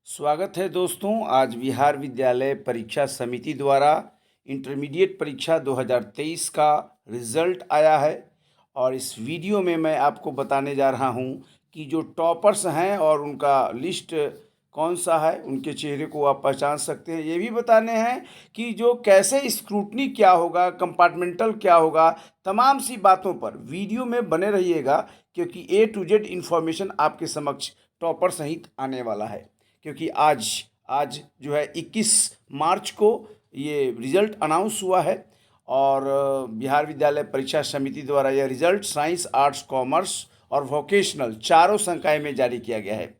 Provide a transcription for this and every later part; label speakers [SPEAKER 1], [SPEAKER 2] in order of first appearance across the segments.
[SPEAKER 1] स्वागत है दोस्तों। आज बिहार विद्यालय परीक्षा समिति द्वारा इंटरमीडिएट परीक्षा 2023 का रिज़ल्ट आया है और इस वीडियो में मैं आपको बताने जा रहा हूं कि जो टॉपर्स हैं और उनका लिस्ट कौन सा है, उनके चेहरे को आप पहचान सकते हैं। ये भी बताने हैं कि जो कैसे स्क्रूटनी क्या होगा, कंपार्टमेंटल क्या होगा, तमाम सी बातों पर वीडियो में बने रहिएगा क्योंकि A to Z इन्फॉर्मेशन आपके समक्ष टॉपर सहित आने वाला है। क्योंकि आज आज जो है 21 मार्च को ये रिज़ल्ट अनाउंस हुआ है और बिहार विद्यालय परीक्षा समिति द्वारा यह रिज़ल्ट साइंस, आर्ट्स, कॉमर्स और वोकेशनल चारों संकाय में जारी किया गया है।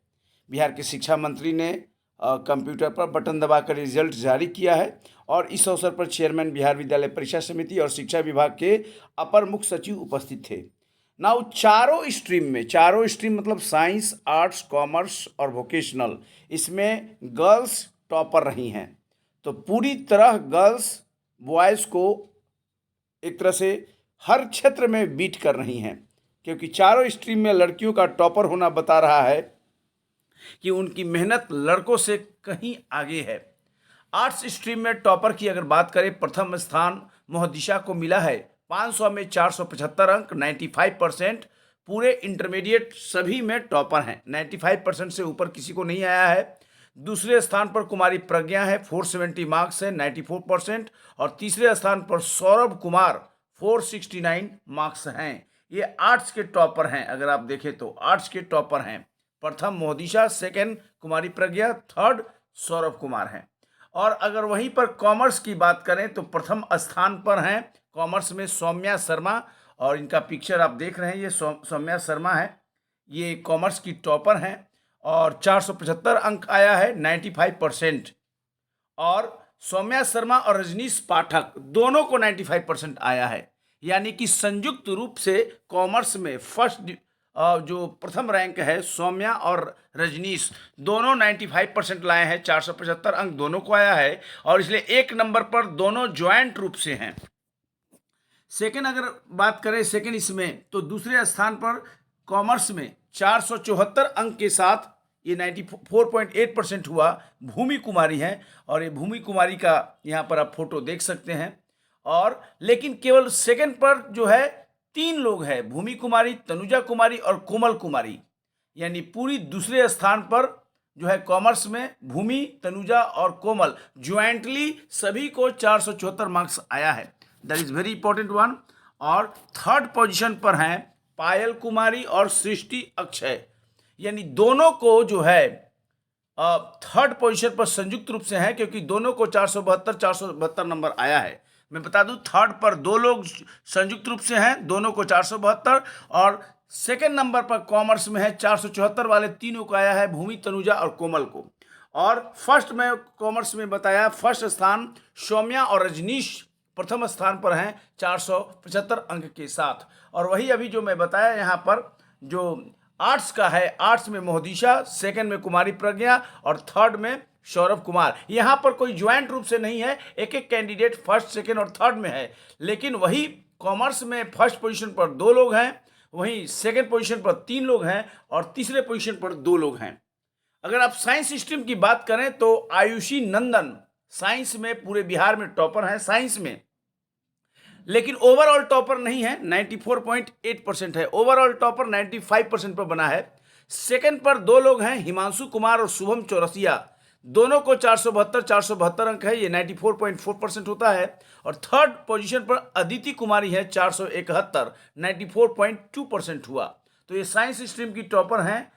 [SPEAKER 1] बिहार के शिक्षा मंत्री ने कंप्यूटर पर बटन दबाकर रिजल्ट जारी किया है और इस अवसर पर चेयरमैन बिहार विद्यालय परीक्षा समिति और शिक्षा विभाग के अपर मुख्य सचिव उपस्थित थे। नाउ चारों स्ट्रीम मतलब साइंस, आर्ट्स, कॉमर्स और वोकेशनल, इसमें गर्ल्स टॉपर रही हैं। तो पूरी तरह गर्ल्स बॉयज़ को एक तरह से हर क्षेत्र में बीट कर रही हैं, क्योंकि चारों स्ट्रीम में लड़कियों का टॉपर होना बता रहा है कि उनकी मेहनत लड़कों से कहीं आगे है। आर्ट्स स्ट्रीम में टॉपर की अगर बात करें, प्रथम स्थान मोहदिशा को मिला है। 500 में 475 अंक, 95%। पूरे इंटरमीडिएट सभी में टॉपर हैं, 95% से ऊपर किसी को नहीं आया है। दूसरे स्थान पर कुमारी प्रज्ञा है, 470 मार्क्स है, 94%। और तीसरे स्थान पर सौरभ कुमार 469 मार्क्स हैं। ये आर्ट्स के टॉपर हैं। अगर आप देखें तो आर्ट्स के टॉपर हैं। प्रथम मोहदिशा, सेकंड कुमारी प्रज्ञा, थर्ड सौरभ कुमार हैं। और अगर वहीं पर कॉमर्स की बात करें तो प्रथम स्थान पर हैं कॉमर्स में सौम्या शर्मा, और इनका पिक्चर आप देख रहे हैं, ये सौम्या शर्मा है, ये कॉमर्स की टॉपर हैं और 475 अंक आया है, 95%। और सौम्या शर्मा और रजनीश पाठक दोनों को 95% आया है। यानी कि संयुक्त रूप से कॉमर्स में फर्स्ट जो प्रथम रैंक है, सौम्या और रजनीश दोनों 95% लाए हैं, 475 अंक दोनों को आया है और इसलिए एक नंबर पर दोनों ज्वाइंट रूप से हैं। सेकंड अगर बात करें सेकंड इसमें, तो दूसरे स्थान पर कॉमर्स में 474 अंक के साथ ये 94.8% हुआ, भूमि कुमारी हैं। और ये भूमि कुमारी का यहाँ पर आप फोटो देख सकते हैं। और लेकिन केवल सेकंड पर जो है 3 लोग हैं, भूमि कुमारी, तनुजा कुमारी और कोमल कुमारी। यानी पूरी दूसरे स्थान पर जो है कॉमर्स में भूमि, तनुजा और कोमल ज्वाइंटली सभी को 474 मार्क्स आया है। That is very important one. और थर्ड पोजीशन पर हैं पायल कुमारी और सृष्टि अक्षय। यानी दोनों को जो है थर्ड पोजीशन पर संयुक्त रूप से हैं, क्योंकि दोनों को 472 नंबर आया है। मैं बता दूं, थर्ड पर 2 लोग संयुक्त रूप से हैं, दोनों को 472। और सेकंड नंबर पर कॉमर्स में है 474 वाले तीनों को आया है, भूमि, तनुजा और कोमल को। और फर्स्ट में कॉमर्स में बताया, फर्स्ट स्थान सौम्या और रजनीश प्रथम स्थान पर हैं 475 अंक के साथ। और वही अभी जो मैं बताया यहाँ पर जो आर्ट्स का है, आर्ट्स में मोहदिशा, सेकंड में कुमारी प्रज्ञा और थर्ड में सौरभ कुमार। यहाँ पर कोई ज्वाइंट रूप से नहीं है, एक एक कैंडिडेट फर्स्ट, सेकंड और थर्ड में है। लेकिन वही कॉमर्स में फर्स्ट पोजीशन पर 2 लोग हैं, वहीं सेकंड पोजीशन पर 3 लोग हैं और तीसरे पोजीशन पर 2 लोग हैं। अगर आप साइंस स्ट्रीम की बात करें तो आयुषी नंदन साइंस में पूरे बिहार में टॉपर हैं साइंस में, लेकिन ओवरऑल टॉपर नहीं है, 94.8% है। ओवरऑल टॉपर 95% पर बना है। सेकंड पर 2 लोग हैं, हिमांशु कुमार और शुभम चौरसिया, दोनों को 472 अंक है, ये 94.4% होता है। और थर्ड पोजीशन पर अदिति कुमारी है 471, 94.2% हुआ। तो ये साइंस स्ट्रीम की टॉपर हैं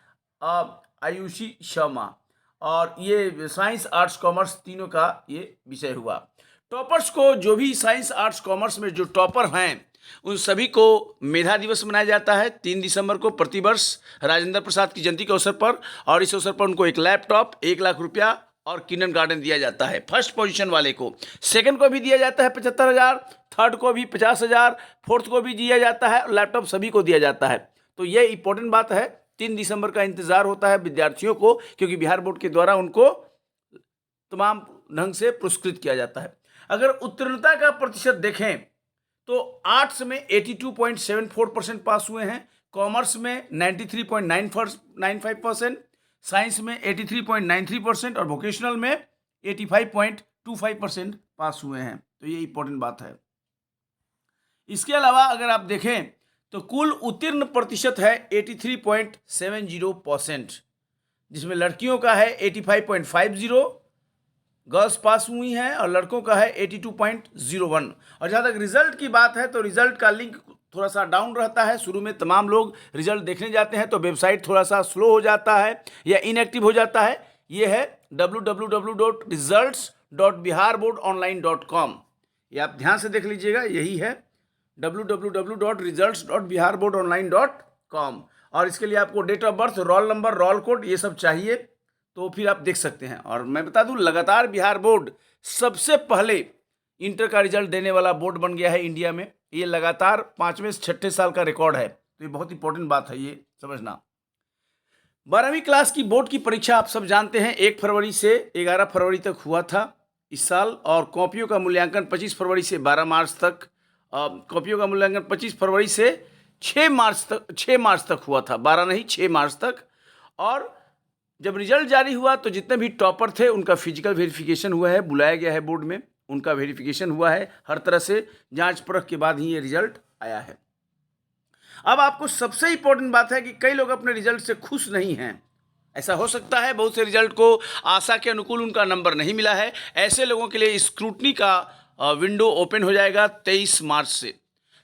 [SPEAKER 1] आयुषी शर्मा। और ये साइंस, आर्ट्स, कॉमर्स तीनों का ये विषय हुआ। टॉपर्स को, जो भी साइंस, आर्ट्स, कॉमर्स में जो टॉपर हैं, उन सभी को मेधा दिवस मनाया जाता है 3 दिसंबर को प्रतिवर्ष राजेंद्र प्रसाद की जयंती के अवसर पर। और इस अवसर पर उनको एक लैपटॉप, 1 लाख रुपया और किंडर गार्डन दिया जाता है। फर्स्ट पोजीशन वाले को, सेकंड को भी दिया जाता है 75,000, थर्ड को भी 50,000, फोर्थ को भी दिया जाता है, लैपटॉप सभी को दिया जाता है। तो ये इंपॉर्टेंट बात है। 3 दिसंबर का इंतजार होता है विद्यार्थियों को, क्योंकि बिहार बोर्ड के द्वारा उनको तमाम ढंग से पुरस्कृत किया जाता है। अगर उत्तीर्णता का प्रतिशत देखें तो आर्ट्स में 82.74% पास हुए हैं, कॉमर्स में 93.95%, साइंस में 83.93% और वोकेशनल में 85.25% पास हुए हैं। तो ये इंपॉर्टेंट बात है। इसके अलावा अगर आप देखें तो कुल उत्तीर्ण प्रतिशत है 83.70%, जिसमें लड़कियों का है 85.50, गर्ल्स पास हुई हैं, और लड़कों का है 82.01। और जहाँ तक रिजल्ट की बात है तो रिजल्ट का लिंक थोड़ा सा डाउन रहता है। शुरू में तमाम लोग रिजल्ट देखने जाते हैं तो वेबसाइट थोड़ा सा स्लो हो जाता है या इनएक्टिव हो जाता है। ये है www.results.biharboardonline.com। ये आप ध्यान से देख लीजिएगा, यही है www.results.biharboardonline.com। और इसके लिए आपको date of birth, roll number, roll code ये सब चाहिए, तो फिर आप देख सकते हैं। और मैं बता दूं, लगातार बिहार बोर्ड सबसे पहले इंटर का रिजल्ट देने वाला बोर्ड बन गया है इंडिया में। ये लगातार 5वें से 6ठे साल का रिकॉर्ड है, तो ये बहुत इंपॉर्टेंट बात है ये समझना। 12वीं क्लास की बोर्ड की परीक्षा आप सब जानते हैं 1 फरवरी से 11 फरवरी तक हुआ था इस साल, और कॉपियों का मूल्यांकन 25 फरवरी से 12 मार्च तक, कॉपियों का मूल्यांकन 25 फरवरी से 6 मार्च तक हुआ था, 12 नहीं 6 मार्च तक। और जब रिजल्ट जारी हुआ तो जितने भी टॉपर थे उनका फिजिकल वेरिफिकेशन हुआ है, बुलाया गया है बोर्ड में, उनका वेरिफिकेशन हुआ है, हर तरह से जांच परख के बाद ही ये रिजल्ट आया है। अब आपको सबसे इंपॉर्टेंट बात है कि कई लोग अपने रिजल्ट से खुश नहीं हैं। ऐसा हो सकता है बहुत से रिजल्ट को आशा के अनुकूल उनका नंबर नहीं मिला है। ऐसे लोगों के लिए स्क्रूटनी का विंडो ओपन हो जाएगा 23 मार्च से।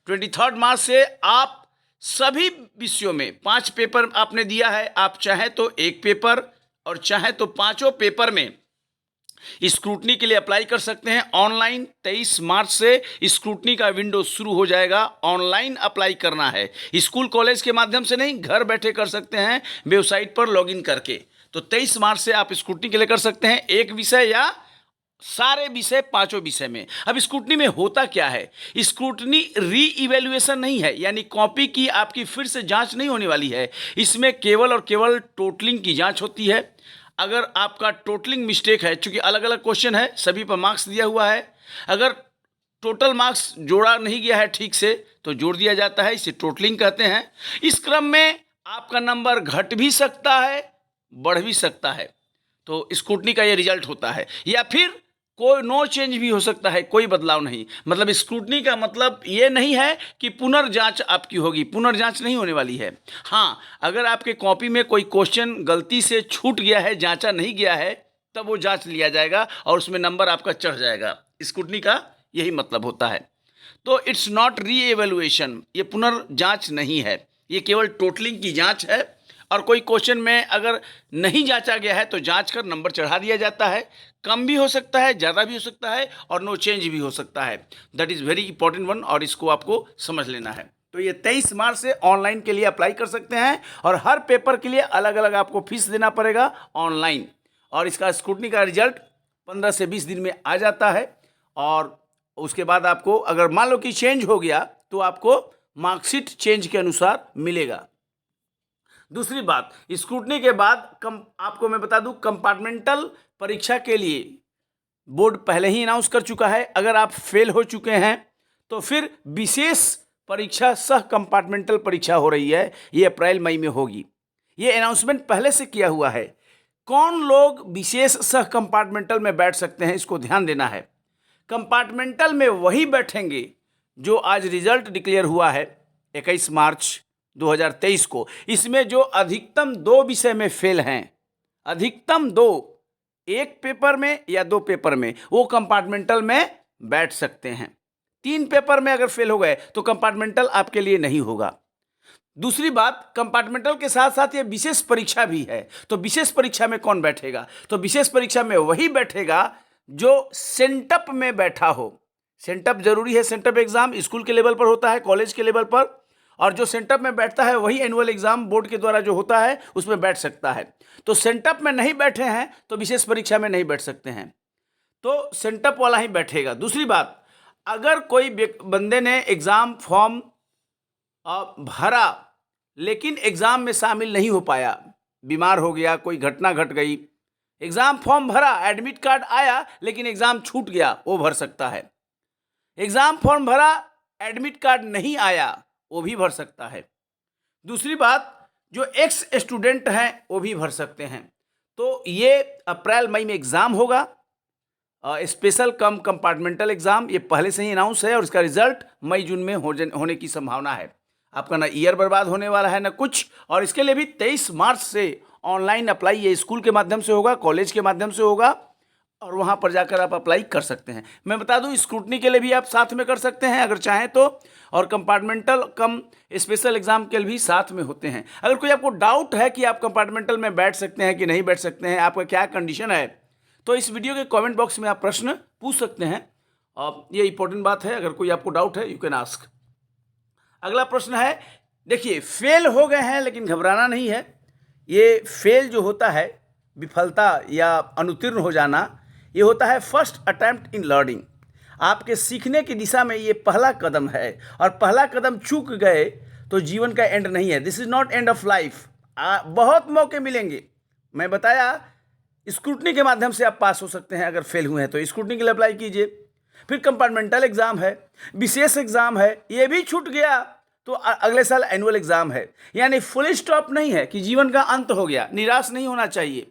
[SPEAKER 1] 23 मार्च से आप सभी विषयों में 5 पेपर आपने दिया है, आप चाहें तो 1 पेपर और चाहें तो 5 पेपर में स्क्रूटनी के लिए अप्लाई कर सकते हैं ऑनलाइन। 23 मार्च से स्क्रूटनी का विंडो शुरू हो जाएगा। ऑनलाइन अप्लाई करना है, स्कूल कॉलेज के माध्यम से नहीं, घर बैठे कर सकते हैं वेबसाइट पर लॉगिन करके। तो 23 मार्च से आप स्क्रूटनी के लिए कर सकते हैं, एक विषय या सारे विषय, 5 विषय में। अब स्क्रूटनी में होता क्या है, स्क्रूटनी री इवेल्युएशन नहीं है, यानी कॉपी की आपकी फिर से जांच नहीं होने वाली है। इसमें केवल और केवल टोटलिंग की जांच होती है। अगर आपका टोटलिंग मिस्टेक है, चूंकि अलग अलग क्वेश्चन है, सभी पर मार्क्स दिया हुआ है, अगर टोटल मार्क्स जोड़ा नहीं गया है ठीक से तो जोड़ दिया जाता है, इसे टोटलिंग कहते हैं। इस क्रम में आपका नंबर घट भी सकता है, बढ़ भी सकता है। तो स्क्रूटनी का ये रिजल्ट होता है, या फिर कोई नो चेंज भी हो सकता है, कोई बदलाव नहीं। मतलब स्क्रूटनी का मतलब ये नहीं है कि पुनर्जांच आपकी होगी, पुनर्जांच नहीं होने वाली है। हाँ, अगर आपके कॉपी में कोई क्वेश्चन गलती से छूट गया है, जांचा नहीं गया है, तब वो जांच लिया जाएगा और उसमें नंबर आपका चढ़ जाएगा। स्क्रूटनी का यही मतलब होता है। तो इट्स नॉट री एवेल्युएशन, ये पुनर्जांच नहीं है, ये केवल टोटलिंग की जाँच है। और कोई क्वेश्चन में अगर नहीं जांचा गया है तो जांच कर नंबर चढ़ा दिया जाता है। कम भी हो सकता है, ज़्यादा भी हो सकता है, और नो चेंज भी हो सकता है। That is very important one, और इसको आपको समझ लेना है। तो ये 23 मार्च से ऑनलाइन के लिए अप्लाई कर सकते हैं, और हर पेपर के लिए अलग अलग आपको फीस देना पड़ेगा ऑनलाइन। और इसका स्क्रूटनी का रिजल्ट 15 से 20 दिन में आ जाता है, और उसके बाद आपको अगर मान लो कि चेंज हो गया तो आपको मार्कशीट चेंज के अनुसार मिलेगा। दूसरी बात, स्क्रूटनी के बाद आपको मैं बता दूं, कंपार्टमेंटल परीक्षा के लिए बोर्ड पहले ही अनाउंस कर चुका है। अगर आप फेल हो चुके हैं तो फिर विशेष परीक्षा, सह कंपार्टमेंटल परीक्षा हो रही है, ये अप्रैल मई में होगी। ये अनाउंसमेंट पहले से किया हुआ है। कौन लोग विशेष सह कंपार्टमेंटल में बैठ सकते हैं, इसको ध्यान देना है। कंपार्टमेंटल में वही बैठेंगे जो आज रिजल्ट डिक्लेयर हुआ है 21 मार्च 2023 को। इसमें जो अधिकतम 2 विषय में फेल हैं, अधिकतम 2, 1 पेपर में या 2 पेपर में, वो कंपार्टमेंटल में बैठ सकते हैं। 3 पेपर में अगर फेल हो गए तो कंपार्टमेंटल आपके लिए नहीं होगा। दूसरी बात, कंपार्टमेंटल के साथ साथ ये विशेष परीक्षा भी है। तो विशेष परीक्षा में कौन बैठेगा, तो विशेष परीक्षा में वही बैठेगा जो सेंटअप में बैठा हो। सेंटअप जरूरी है, सेंटअप एग्जाम स्कूल के लेवल पर होता है, कॉलेज के लेवल पर, और जो सेंटअप में बैठता है वही एनुअल एग्जाम बोर्ड के द्वारा जो होता है उसमें बैठ सकता है। तो सेंटअप में नहीं बैठे हैं तो विशेष परीक्षा में नहीं बैठ सकते हैं, तो सेंटअप वाला ही बैठेगा। दूसरी बात, अगर कोई बंदे ने एग्ज़ाम फॉर्म भरा लेकिन एग्ज़ाम में शामिल नहीं हो पाया, बीमार हो गया, कोई घटना घट गई, एग्ज़ाम फॉर्म भरा, एडमिट कार्ड आया लेकिन एग्ज़ाम छूट गया, वो भर सकता है। एग्ज़ाम फॉर्म भरा, एडमिट कार्ड नहीं आया, वो भी भर सकता है। दूसरी बात, जो एक्स स्टूडेंट हैं वो भी भर सकते हैं। तो ये अप्रैल मई में एग्ज़ाम होगा, स्पेशल कम कंपार्टमेंटल एग्ज़ाम, ये पहले से ही अनाउंस है और इसका रिजल्ट मई जून में होने की संभावना है। आपका ना ईयर बर्बाद होने वाला है ना कुछ। और इसके लिए भी 23 मार्च से ऑनलाइन अप्लाई, ये स्कूल के माध्यम से होगा, कॉलेज के माध्यम से होगा और वहाँ पर जाकर आप अप्लाई कर सकते हैं। मैं बता दूं, स्क्रूटनी के लिए भी आप साथ में कर सकते हैं अगर चाहें तो, और कंपार्टमेंटल कम स्पेशल एग्जाम के लिए भी साथ में होते हैं। अगर कोई आपको डाउट है कि आप कंपार्टमेंटल में बैठ सकते हैं कि नहीं बैठ सकते हैं, आपका क्या कंडीशन है, तो इस वीडियो के कमेंट बॉक्स में आप प्रश्न पूछ सकते हैं। ये इंपॉर्टेंट बात है, अगर कोई आपको डाउट है यू कैन आस्क। अगला प्रश्न है, देखिए फेल हो गए हैं लेकिन घबराना नहीं है। ये फेल जो होता है, विफलता या अनुत्तीर्ण हो जाना, ये होता है फर्स्ट अटेम्प्ट इन लर्निंग। आपके सीखने की दिशा में ये पहला कदम है और पहला कदम चूक गए तो जीवन का एंड नहीं है। This is not and of life. बहुत मौके मिलेंगे। मैं बताया स्क्रूटनी के माध्यम से आप पास हो सकते हैं, अगर फेल हुए हैं तो स्क्रूटनी के लिए अप्लाई कीजिए। फिर कंपार्टमेंटल एग्जाम है, विशेष एग्जाम है, ये भी छूट गया तो अगले साल एनुअल एग्जाम है। यानी फुल स्टॉप नहीं है कि जीवन का अंत हो गया। निराश नहीं होना चाहिए।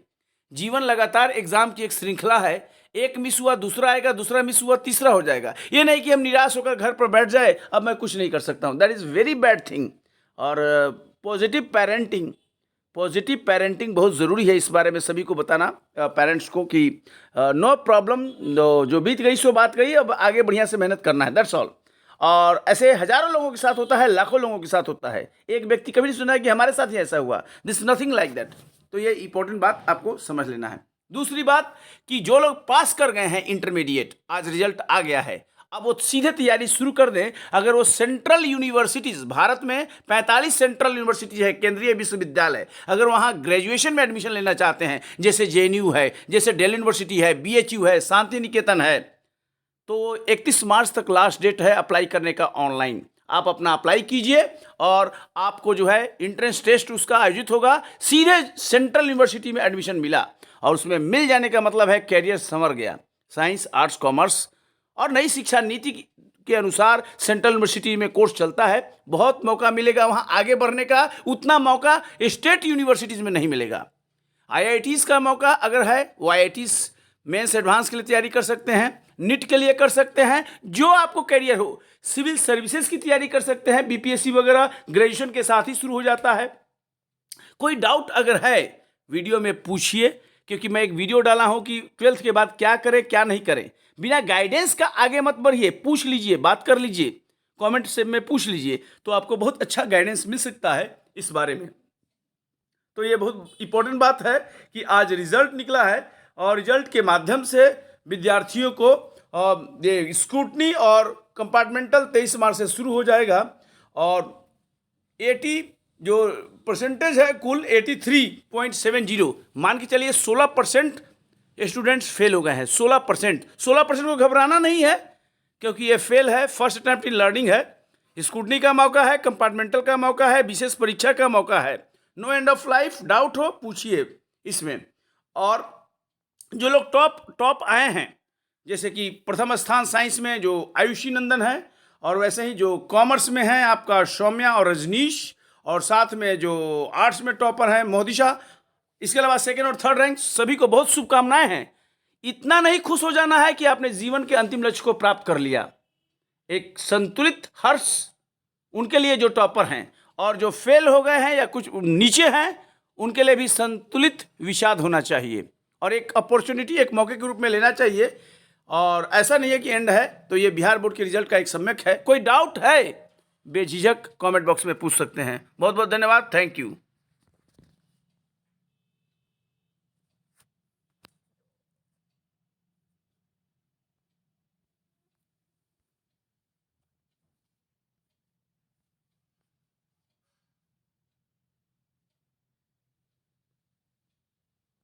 [SPEAKER 1] जीवन लगातार एग्जाम की एक श्रृंखला है। एक मिस हुआ दूसरा आएगा, दूसरा मिस हुआ तीसरा हो जाएगा। ये नहीं कि हम निराश होकर घर पर बैठ जाए, अब मैं कुछ नहीं कर सकता हूँ, that is very bad thing. और पॉजिटिव पेरेंटिंग बहुत ज़रूरी है। इस बारे में सभी को बताना, पेरेंट्स को, कि नो प्रॉब्लम, जो बीत गई सो बात गई, अब आगे बढ़िया से मेहनत करना है, दैट्स ऑल। और ऐसे हजारों लोगों के साथ होता है, लाखों लोगों के साथ होता है। एक व्यक्ति कभी नहीं सुना है कि हमारे साथ ही ऐसा हुआ। This nothing like that. तो ये इंपॉर्टेंट बात आपको समझ लेना है। दूसरी बात कि जो लोग पास कर गए हैं इंटरमीडिएट, आज रिजल्ट आ गया है, अब वो सीधे तैयारी शुरू कर दें। अगर वो सेंट्रल यूनिवर्सिटीज़, भारत में 45 सेंट्रल यूनिवर्सिटी है, केंद्रीय विश्वविद्यालय, अगर वहाँ ग्रेजुएशन में एडमिशन लेना चाहते हैं, जैसे जेएनयू है, जैसे दिल्ली यूनिवर्सिटी है, बीएचयू है, शांति निकेतन है, तो 31 मार्च तक लास्ट डेट है अप्लाई करने का ऑनलाइन। आप अपना अप्लाई कीजिए और आपको जो है एंट्रेंस टेस्ट उसका आयोजित होगा। सीधे सेंट्रल यूनिवर्सिटी में एडमिशन मिला और उसमें मिल जाने का मतलब है कैरियर संवर गया। साइंस, आर्ट्स, कॉमर्स और नई शिक्षा नीति के अनुसार सेंट्रल यूनिवर्सिटी में कोर्स चलता है। बहुत मौका मिलेगा वहाँ आगे बढ़ने का। उतना मौका स्टेट यूनिवर्सिटीज़ में नहीं मिलेगा। आईआईटीज़ का मौका अगर है, वो आईआईटीज़ मेंस एडवांस के लिए तैयारी कर सकते हैं, नीट के लिए कर सकते हैं, जो आपको कैरियर हो। सिविल सर्विसेज की तैयारी कर सकते हैं, बीपीएससी वगैरह ग्रेजुएशन के साथ ही शुरू हो जाता है। कोई डाउट अगर है वीडियो में पूछिए, क्योंकि मैं एक वीडियो डाला हूं कि 12th के बाद क्या करें क्या नहीं करें। बिना गाइडेंस का आगे मत बढ़िए, पूछ लीजिए, बात कर लीजिए, कमेंट से में पूछ लीजिए, तो आपको बहुत अच्छा गाइडेंस मिल सकता है इस बारे में। तो ये बहुत इंपॉर्टेंट बात है कि आज रिजल्ट निकला है और रिजल्ट के माध्यम से विद्यार्थियों को ये स्क्रूटनी और कंपार्टमेंटल 23 मार्च से शुरू हो जाएगा। और 80 जो परसेंटेज है कुल 83.70, मान के चलिए 16% स्टूडेंट्स फेल हो गए हैं। 16% को घबराना नहीं है, क्योंकि ये फेल है, फर्स्ट अटेम्प्ट इन लर्निंग है। स्क्रूटनी का मौका है, कंपार्टमेंटल का मौका है, विशेष परीक्षा का मौका है। No end of life. Doubt हो पूछिए इसमें। और जो लोग टॉप आए हैं, जैसे कि प्रथम स्थान साइंस में जो आयुषी नंदन है, और वैसे ही जो कॉमर्स में है आपका सौम्या और रजनीश, और साथ में जो आर्ट्स में टॉपर है मोहदिशा, इसके अलावा सेकेंड और थर्ड रैंक, सभी को बहुत शुभकामनाएं हैं। इतना नहीं खुश हो जाना है कि आपने जीवन के अंतिम लक्ष्य को प्राप्त कर लिया। एक संतुलित हर्ष उनके लिए जो टॉपर हैं, और जो फेल हो गए हैं या कुछ नीचे हैं, उनके लिए भी संतुलित विषाद होना चाहिए और एक अपॉर्चुनिटी, एक मौके के रूप में लेना चाहिए। और ऐसा नहीं है कि एंड है। तो ये बिहार बोर्ड के रिजल्ट का एक सम्यक है। कोई डाउट है बेझिझक कमेंट बॉक्स में पूछ सकते हैं। बहुत बहुत धन्यवाद। Thank you.